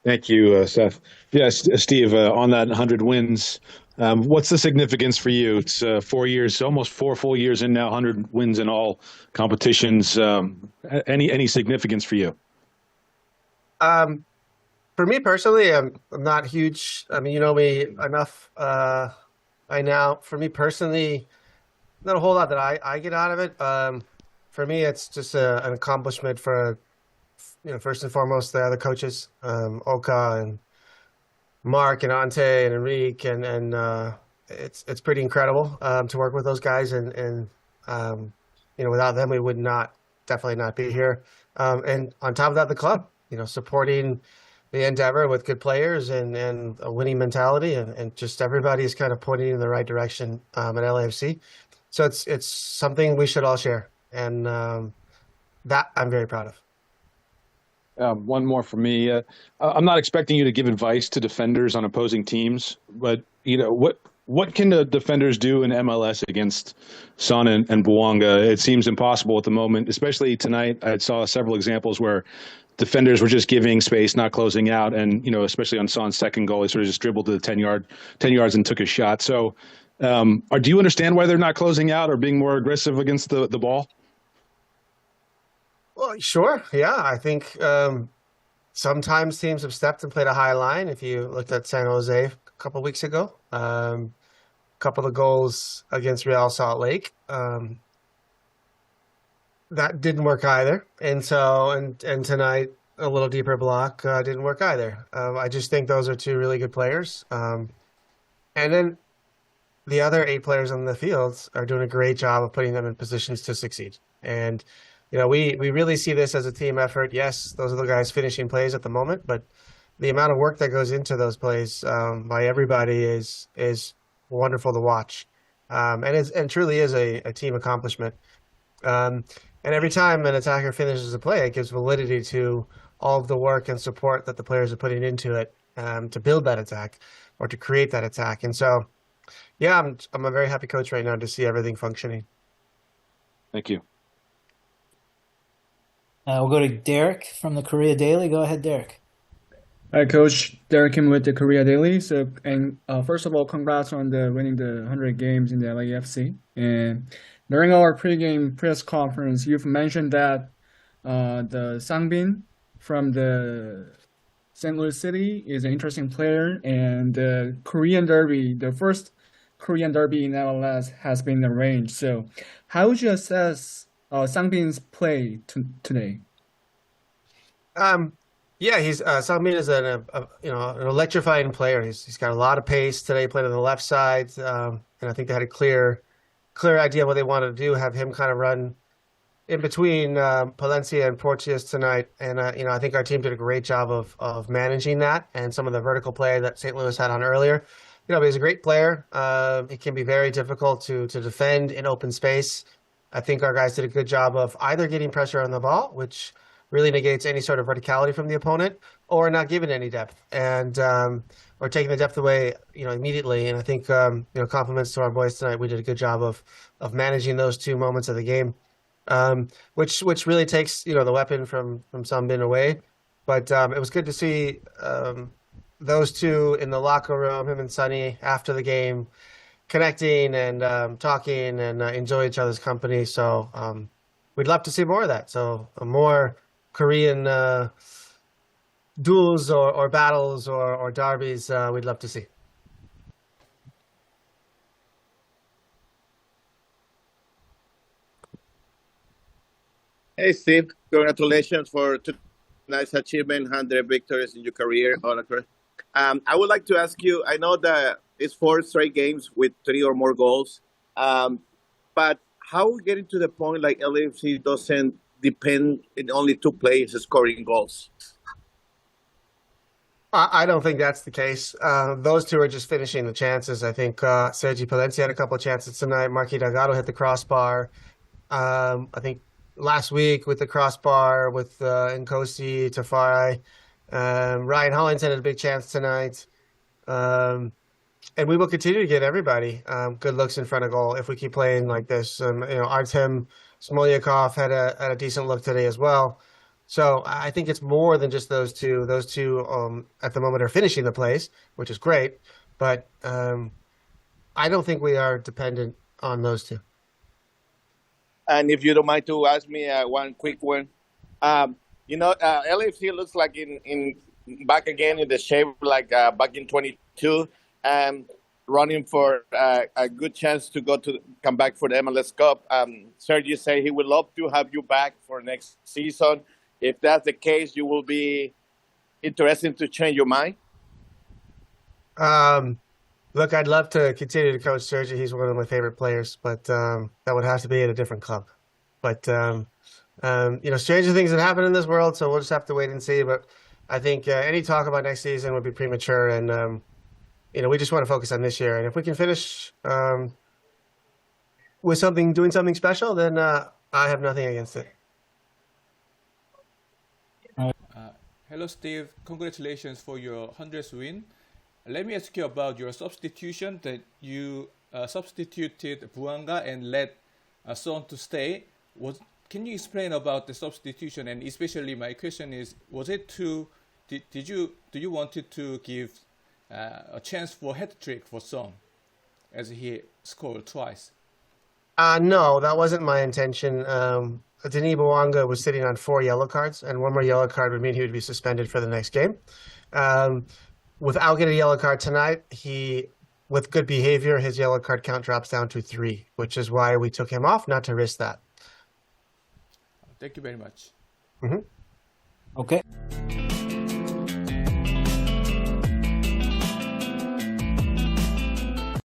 Thank you, Seth. Yes, Steve, on that 100 wins, what's the significance for you? It's 4 years, almost 4 full years in now, 100 wins in all competitions. Any significance for you? Um, for me personally, I'm not huge. I mean, you know me enough. I now, for me personally, not a whole lot that I get out of it. For me, it's just an accomplishment for, first and foremost, the other coaches, Oka and Mark and Ante and Enrique, and it's pretty incredible to work with those guys, and without them, we would not definitely not be here. And on top of that, the club, supporting the endeavor with good players and a winning mentality, and just everybody is kind of pointing in the right direction at LAFC. So it's something we should all share, and that I'm very proud of. One more for me. I'm not expecting you to give advice to defenders on opposing teams, but what can the defenders do in MLS against Son and Bouanga? It seems impossible at the moment, especially tonight. I saw several examples where defenders were just giving space, not closing out, and especially on Son's second goal, he sort of just dribbled to the 10 yards and took a shot. So, or do you understand why they're not closing out or being more aggressive against the ball? Well, sure, yeah, I think sometimes teams have stepped and played a high line. If you looked at San Jose a couple of weeks ago, a couple of goals against Real Salt Lake. That didn't work either. And so, and tonight, a little deeper block didn't work either. I just think those are two really good players. And then the other eight players on the field are doing a great job of putting them in positions to succeed. And, we really see this as a team effort. Yes, those are the guys finishing plays at the moment, but the amount of work that goes into those plays by everybody is wonderful to watch. And truly is a team accomplishment. Um, and every time an attacker finishes a play, it gives validity to all of the work and support that the players are putting into it to build that attack or to create that attack. And so, yeah, I'm a very happy coach right now to see everything functioning. Thank you. We'll go to Derek from the Korea Daily. Go ahead, Derek. Hi, Coach Derek Kim with the Korea Daily. First of all, congrats on the winning the 100 games in the LAFC. And during our pregame press conference, you've mentioned that the Sangbin from the St. Louis City is an interesting player, and the Korean Derby, the first Korean Derby in MLS, has been arranged. So, how would you assess Sangbin's play today? Um, yeah, he's Salmin is an electrifying player. He's got a lot of pace today. He played on the left side, and I think they had a clear idea what they wanted to do. Have him kind of run in between Palencia and Porteous tonight, and I think our team did a great job of managing that and some of the vertical play that St. Louis had on earlier. But he's a great player. It can be very difficult to defend in open space. I think our guys did a good job of either getting pressure on the ball, which really negates any sort of verticality from the opponent, or not giving any depth and or taking the depth away, immediately. And I think compliments to our boys tonight. We did a good job of managing those two moments of the game, which really takes the weapon from Sunbin away. But it was good to see those two in the locker room, him and Sonny, after the game, connecting and talking and enjoy each other's company. So we'd love to see more of that. So more Korean duels or battles or derbies, we'd love to see. Hey, Steve, congratulations for tonight's achievement, 100 victories in your career. I would like to ask you, I know that it's four straight games with three or more goals, but how we getting to the point like LAFC doesn't depend in only two players scoring goals? I don't think that's the case. Those two are just finishing the chances. I think Sergi Palencia had a couple of chances tonight. Marky Delgado hit the crossbar. I think last week with the crossbar with Nkosi, Tafari. Ryan Hollington had a big chance tonight. And we will continue to get everybody good looks in front of goal if we keep playing like this. Artem Smolyakov had a decent look today as well. So I think it's more than just those two. Those two at the moment are finishing the place, which is great, but I don't think we are dependent on those two. And if you don't mind to ask me one quick one, LAFC looks like in back again in the shape like back in 22, running for a good chance to come back for the MLS Cup. Sergio said he would love to have you back for next season. If that's the case, you will be interested to change your mind. Look, I'd love to continue to coach Sergio. He's one of my favorite players, but that would have to be at a different club. But stranger things that happen in this world, so we'll just have to wait and see. But I think any talk about next season would be premature, and we just want to focus on this year. And if we can finish with doing something special, then I have nothing against it. Hello, Steve. Congratulations for your 100th win. Let me ask you about your substitution that you substituted Bouanga and let Son to stay. Can you explain about the substitution? And especially my question is, do you wanted to give a chance for hat-trick for Son as he scored twice? No, that wasn't my intention. Denis Bouanga was sitting on 4 yellow cards, and one more yellow card would mean he would be suspended for the next game. Without getting a yellow card tonight, with good behavior, his yellow card count drops down to 3, which is why we took him off, not to risk that. Thank you very much. Mm-hmm. Okay.